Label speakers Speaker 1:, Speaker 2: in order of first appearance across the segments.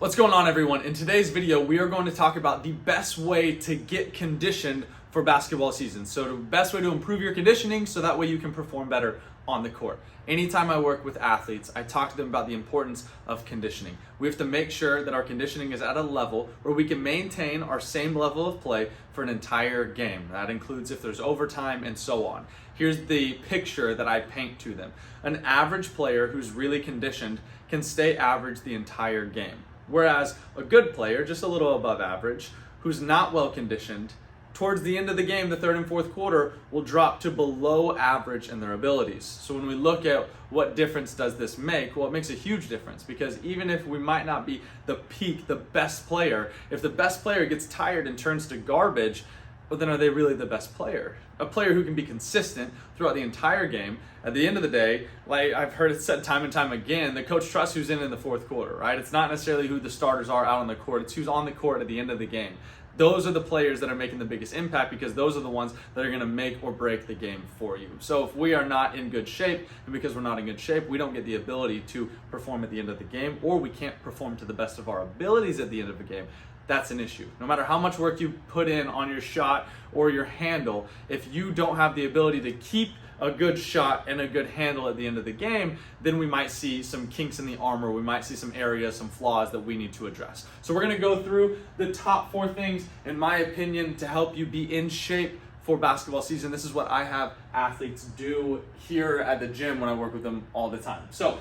Speaker 1: What's going on, everyone? In today's video, we are going to talk about the best way to get conditioned for basketball season. So the best way to improve your conditioning so that way you can perform better on the court. Anytime I work with athletes, I talk to them about the importance of conditioning. We have to make sure that our conditioning is at a level where we can maintain our same level of play for an entire game. That includes if there's overtime and so on. Here's the picture that I paint to them. An average player who's really conditioned can stay average the entire game. Whereas a good player, just a little above average, who's not well conditioned, towards the end of the game, the third and fourth quarter, will drop to below average in their abilities. So when we look at what difference does this make, well, it makes a huge difference, because even if we might not be the peak, the best player, if the best player gets tired and turns to garbage, well, then are they really the best player? A player who can be consistent throughout the entire game, at the end of the day, like I've heard it said time and time again, the coach trusts who's in the fourth quarter, right? It's not necessarily who the starters are out on the court, it's who's on the court at the end of the game. Those are the players that are making the biggest impact, because those are the ones that are going to make or break the game for you. So if we are not in good shape, and because we're not in good shape, we don't get the ability to perform at the end of the game, or we can't perform to the best of our abilities at the end of the game, that's an issue. No matter how much work you put in on your shot or your handle, if you don't have the ability to keep a good shot and a good handle at the end of the game, then we might see some kinks in the armor. We might see some areas, some flaws that we need to address. So we're going to go through the top 4 things, in my opinion, to help you be in shape for basketball season. This is what I have athletes do here at the gym when I work with them all the time. So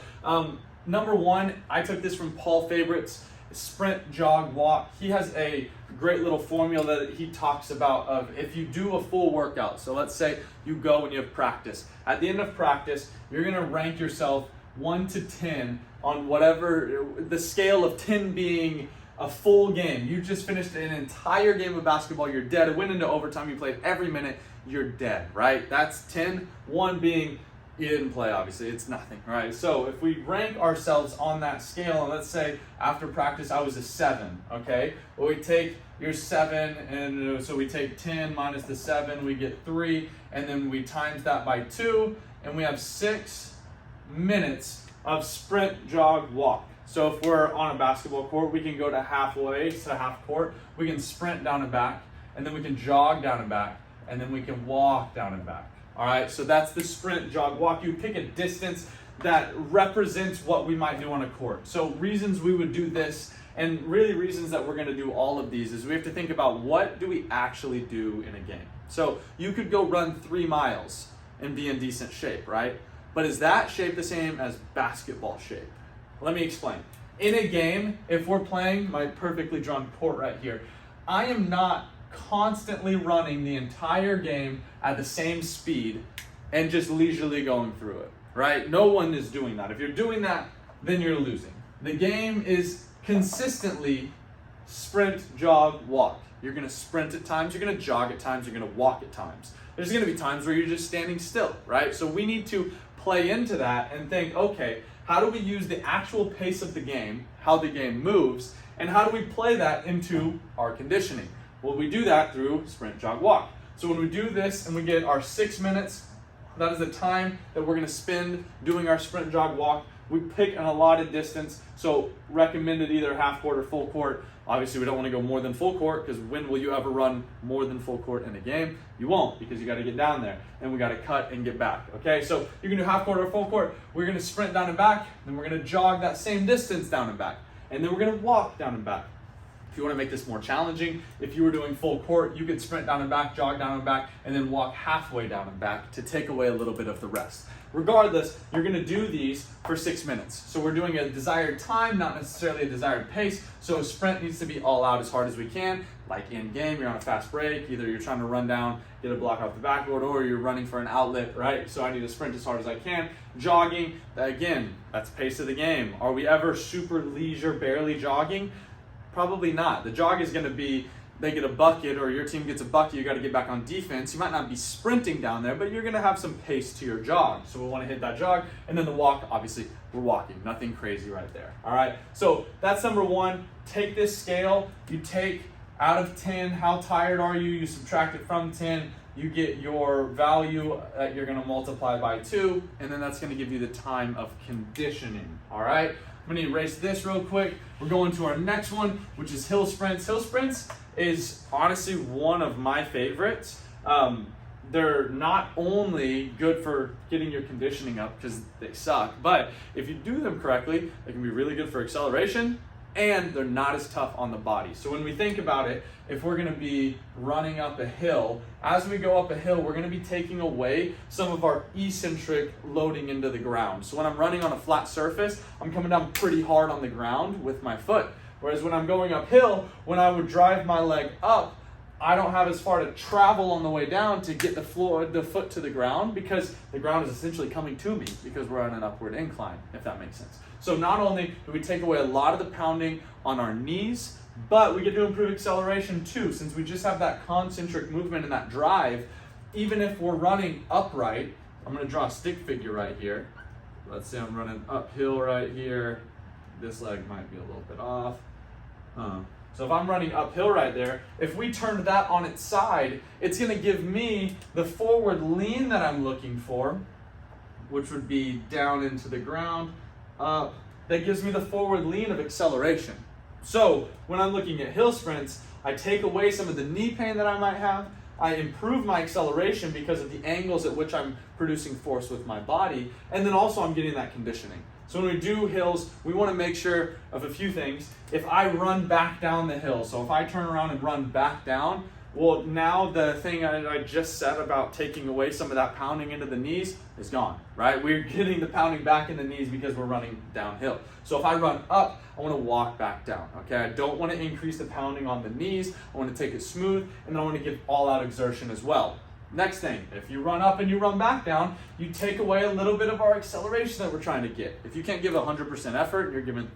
Speaker 1: number 1, I took this from Paul Fabrit's Sprint, Jog, Walk. He has a great little formula that he talks about of if you do a full workout. So let's say you go and you have practice. At the end of practice, you're going to rank yourself 1 to 10 on whatever, the scale of 10 being a full game. You just finished an entire game of basketball. You're dead. It went into overtime. You played every minute. You're dead, right? That's 10. 1 being you didn't play, obviously. It's nothing, right? So if we rank ourselves on that scale, and let's say after practice I was a 7, okay? Well, we take your 7, and so we take 10 minus the 7, we get 3, and then we times that by 2, and we have 6 minutes of sprint, jog, walk. So if we're on a basketball court, we can go to halfway to half court, we can sprint down and back, and then we can jog down and back, and then we can walk down and back. All right, so that's the sprint, jog, walk. You pick a distance that represents what we might do on a court. So reasons we would do this, and really reasons that we're gonna do all of these, is we have to think about what do we actually do in a game. So you could go run 3 miles and be in decent shape, right? But is that shape the same as basketball shape? Let me explain. In a game, if we're playing my perfectly drawn court right here, I am not constantly running the entire game at the same speed and just leisurely going through it, right? No one is doing that. If you're doing that, then you're losing. The game is consistently sprint, jog, walk. You're going to sprint at times, you're going to jog at times, you're going to walk at times. There's going to be times where you're just standing still, right? So we need to play into that and think, okay, how do we use the actual pace of the game, how the game moves, and how do we play that into our conditioning? Well, we do that through sprint, jog, walk. So when we do this and we get our 6 minutes, that is the time that we're going to spend doing our sprint, jog, walk. We pick an allotted distance, so recommended either half court or full court. Obviously, we don't want to go more than full court, because when will you ever run more than full court in a game? You won't, because you got to get down there, and we got to cut and get back, okay? So you can do half court or full court. We're going to sprint down and back, then we're going to jog that same distance down and back, and then we're going to walk down and back. If you want to make this more challenging, if you were doing full court, you could sprint down and back, jog down and back, and then walk halfway down and back to take away a little bit of the rest. Regardless, you're going to do these for 6 minutes. So we're doing a desired time, not necessarily a desired pace. So a sprint needs to be all out as hard as we can. Like in game, you're on a fast break. Either you're trying to run down, get a block off the backboard, or you're running for an outlet, right? So I need to sprint as hard as I can. Jogging, again, that's pace of the game. Are we ever super leisure, barely jogging? Probably not. The jog is going to be, they get a bucket or your team gets a bucket, you got to get back on defense. You might not be sprinting down there, but you're going to have some pace to your jog. So we want to hit that jog. And then the walk, obviously, we're walking. Nothing crazy right there. All right. So that's number 1. Take this scale. You take out of 10, how tired are you? You subtract it from 10. You get your value that you're going to multiply by 2. And then that's going to give you the time of conditioning. All right. I'm gonna erase this real quick. We're going to our next one, which is hill sprints. Hill sprints is honestly one of my favorites. They're not only good for getting your conditioning up because they suck, but if you do them correctly, they can be really good for acceleration, and they're not as tough on the body. So when we think about it, if we're gonna be running up a hill, as we go up a hill, we're gonna be taking away some of our eccentric loading into the ground. So when I'm running on a flat surface, I'm coming down pretty hard on the ground with my foot. Whereas when I'm going uphill, when I would drive my leg up, I don't have as far to travel on the way down to get the foot to the ground, because the ground is essentially coming to me because we're on an upward incline, if that makes sense. So not only do we take away a lot of the pounding on our knees, but we get to improve acceleration too, since we just have that concentric movement and that drive. Even if we're running upright, I'm gonna draw a stick figure right here. Let's say I'm running uphill right here. This leg might be a little bit off. So if I'm running uphill right there, if we turned that on its side, it's gonna give me the forward lean that I'm looking for, which would be down into the ground, up. That gives me the forward lean of acceleration. So when I'm looking at hill sprints, I take away some of the knee pain that I might have. I improve my acceleration because of the angles at which I'm producing force with my body, and then also I'm getting that conditioning. So when we do hills, we want to make sure of a few things. If I run back down the hill, so if I turn around and run back down, well, now the thing I just said about taking away some of that pounding into the knees is gone, right? We're getting the pounding back in the knees because we're running downhill. So if I run up, I want to walk back down, okay? I don't want to increase the pounding on the knees. I want to take it smooth, and I want to give all out exertion as well. Next thing, if you run up and you run back down, you take away a little bit of our acceleration that we're trying to get. If you can't give 100% effort, and you're giving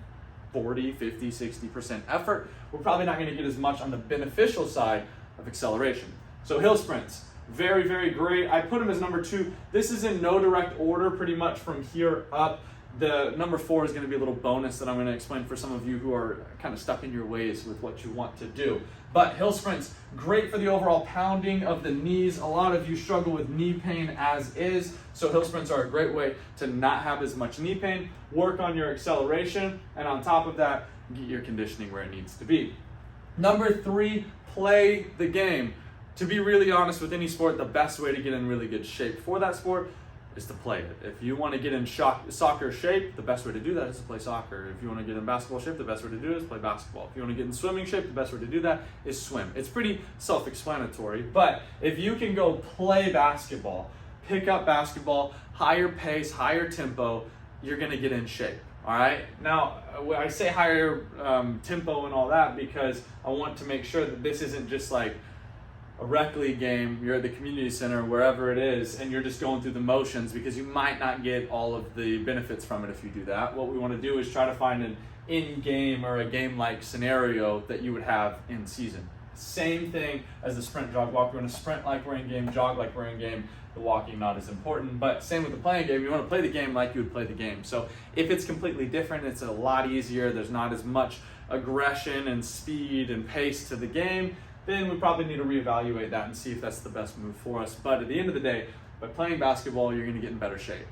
Speaker 1: 40, 50, 60% effort, we're probably not going to get as much on the beneficial side of acceleration. So hill sprints, very, very great. I put them as number 2. This is in no direct order, pretty much from here up. The number 4 is going to be a little bonus that I'm going to explain for some of you who are kind of stuck in your ways with what you want to do. But hill sprints, great for the overall pounding of the knees. A lot of you struggle with knee pain as is, so hill sprints are a great way to not have as much knee pain, work on your acceleration, and on top of that, get your conditioning where it needs to be. Number 3, play the game. To be really honest with any sport, the best way to get in really good shape for that sport is to play it. If you want to get in soccer shape, the best way to do that is to play soccer. If you want to get in basketball shape, the best way to do it is play basketball. If you want to get in swimming shape, the best way to do that is swim. It's pretty self-explanatory, but if you can go play basketball, pick up basketball, higher pace, higher tempo, you're going to get in shape. All right. Now, I say higher tempo and all that because I want to make sure that this isn't just like a rec league game, you're at the community center, wherever it is, and you're just going through the motions, because you might not get all of the benefits from it if you do that. What we want to do is try to find an in-game or a game-like scenario that you would have in season. Same thing as the sprint, jog, walk. We're going to sprint like we're in game, jog like we're in game. The walking not as important, but same with the playing game. You want to play the game like you would play the game. So if it's completely different, it's a lot easier. There's not as much aggression and speed and pace to the game. Then we probably need to reevaluate that and see if that's the best move for us. But at the end of the day, by playing basketball, you're going to get in better shape.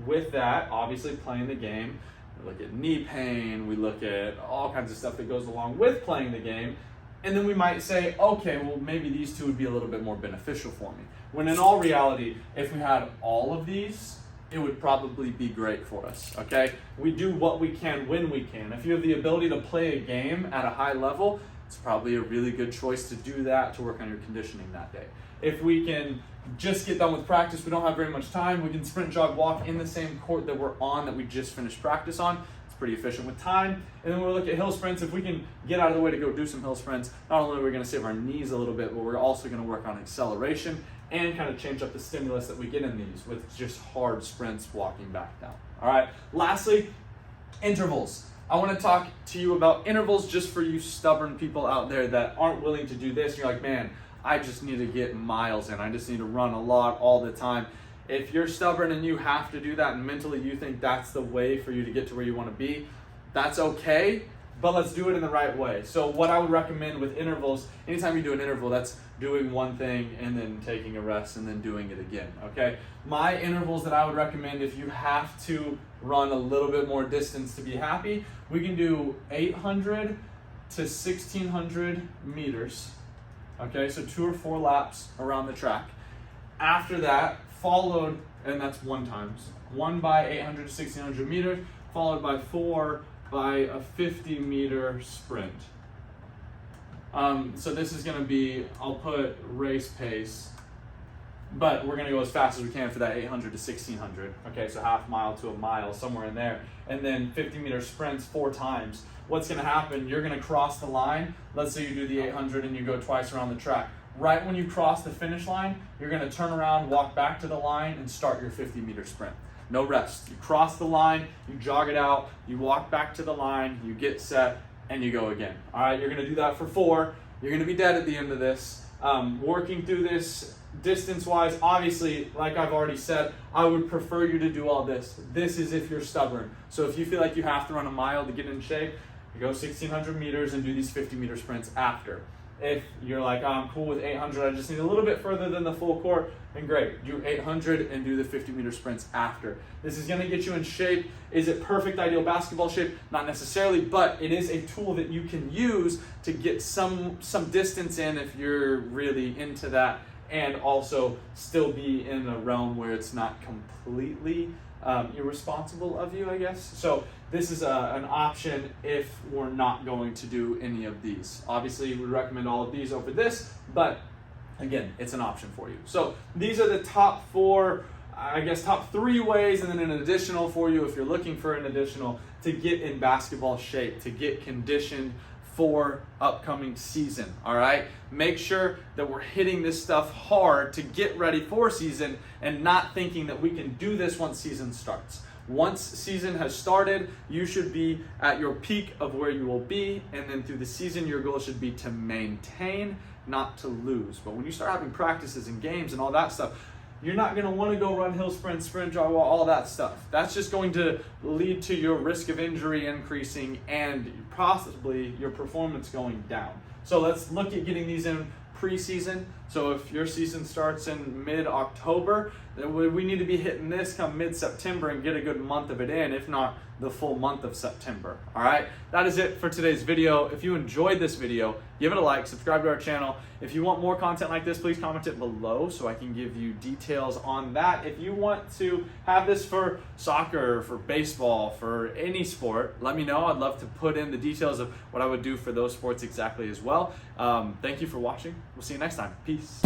Speaker 1: With that, obviously playing the game, we look at knee pain, we look at all kinds of stuff that goes along with playing the game. And then we might say, okay, well, maybe these two would be a little bit more beneficial for me. When in all reality, if we had all of these, it would probably be great for us, okay? We do what we can when we can. If you have the ability to play a game at a high level, it's probably a really good choice to do that, to work on your conditioning that day. If we can just get done with practice, we don't have very much time, we can sprint, jog, walk in the same court that we're on, that we just finished practice on. It's pretty efficient with time. And then we'll look at hill sprints. If we can get out of the way to go do some hill sprints, not only are we going to save our knees a little bit, but we're also going to work on acceleration and kind of change up the stimulus that we get in these with just hard sprints walking back down. All right, lastly, intervals. I want to talk to you about intervals just for you stubborn people out there that aren't willing to do this. You're like, man, I just need to get miles in. I just need to run a lot all the time. If you're stubborn and you have to do that and mentally you think that's the way for you to get to where you want to be, that's okay. but let's do it in the right way. So what I would recommend with intervals, anytime you do an interval, that's doing one thing and then taking a rest and then doing it again, okay? My intervals that I would recommend if you have to run a little bit more distance to be happy, we can do 800 to 1600 meters, okay? So 2 or 4 laps around the track. After that, followed, and that's 1 by 800 to 1600 meters, followed by 4 by a 50-meter sprint. So this is going to be, I'll put race pace, but we're going to go as fast as we can for that 800 to 1600. Okay, so half mile to a mile, somewhere in there. And then 50-meter sprints 4 times. What's going to happen, you're going to cross the line. Let's say you do the 800 and you go twice around the track. Right when you cross the finish line, you're going to turn around, walk back to the line, and start your 50-meter sprint. No rest. You cross the line, you jog it out, you walk back to the line, you get set, and you go again. All right, you're going to do that for 4. You're going to be dead at the end of this. Working through this distance-wise, obviously, like I've already said, I would prefer you to do all this. This is if you're stubborn. So if you feel like you have to run a mile to get in shape, you go 1600 meters and do these 50-meter sprints after. If you're like, oh, I'm cool with 800, I just need a little bit further than the full court, then great. Do 800 and do the 50-meter sprints after. This is going to get you in shape. Is it perfect, ideal basketball shape? Not necessarily, but it is a tool that you can use to get some distance in if you're really into that, and also still be in a realm where it's not completely irresponsible of you, I guess. So this is an option if we're not going to do any of these. Obviously, we would recommend all of these over this, but again, it's an option for you. So these are the top 4, I guess top 3 ways, and then an additional for you if you're looking for an additional to get in basketball shape, to get conditioned for upcoming season. All right, make sure that we're hitting this stuff hard to get ready for season and not thinking that we can do this once season starts. Once season has started, you should be at your peak of where you will be, and then through the season your goal should be to maintain, not to lose. But when you start having practices and games and all that stuff, you're not going to want to go run hill sprint, sprint, jog walk, all that stuff. That's just going to lead to your risk of injury increasing and possibly your performance going down. So let's look at getting these in preseason. So if your season starts in mid-October, then we need to be hitting this come mid-September and get a good month of it in, if not the full month of September. All right, that is it for today's video. If you enjoyed this video, give it a like, subscribe to our channel. If you want more content like this, please comment it below so I can give you details on that. If you want to have this for soccer, for baseball, for any sport, let me know. I'd love to put in the details of what I would do for those sports exactly as well. Thank you for watching. We'll see you next time. Peace.